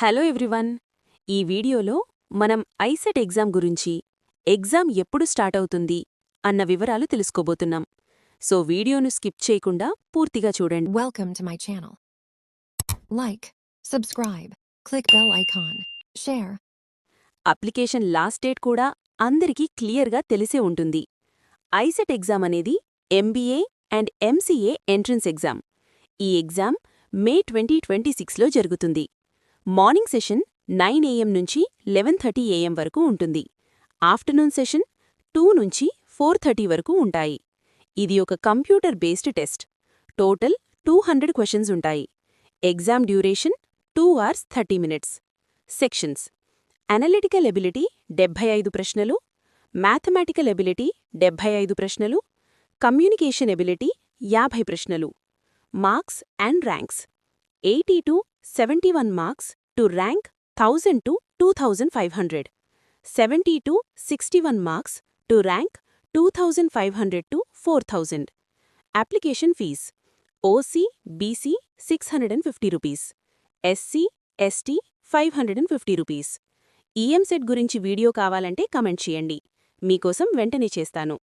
Hello everyone. ఈ వీడియోలో మనం ఐసెట్ ఎగ్జామ్ గురించి, ఎగ్జామ్ ఎప్పుడు స్టార్ట్ అవుతుంది అన్న వివరాలు తెలుసుకోబోతున్నాం. సో వీడియోను స్కిప్ చేయకుండా పూర్తిగా చూడండి. Welcome to my channel. Like, subscribe, click bell icon, share. Application last date కూడా అందరికీ క్లియర్గా తెలిసే ఉంటుంది. ఐసెట్ ఎగ్జామ్ అనేది MBA and MCA entrance exam. ఈ ఎగ్జామ్ మే 2026లో జరుగుతుంది. మార్నింగ్ సెషన్ 9 AM నుంచి 11:30 AM వరకు ఉంటుంది. ఆఫ్టర్నూన్ సెషన్ 2 నుంచి 4:30 వరకు ఉంటాయి. ఇది ఒక computer based test. Total 200 questions ఉంటాయి. Exam duration 2 hours 30 minutes. Sections: analytical ability 75 ప్రశ్నలు, మ్యాథమెటికల్ ఎబిలిటీ 75 ప్రశ్నలు, కమ్యూనికేషన్ ఎబిలిటీ 50 ప్రశ్నలు. Marks and ranks: 80 to 71 marks to rank 1000 to 2500, 70 to 61 marks to rank 2500 to 4000. Application fees: OC, BC 650 rupees, SC, ST 550 rupees. EM set గురించి video కావాలంటే comment చేయండి, మీకోసం వెంటనే చేస్తాను.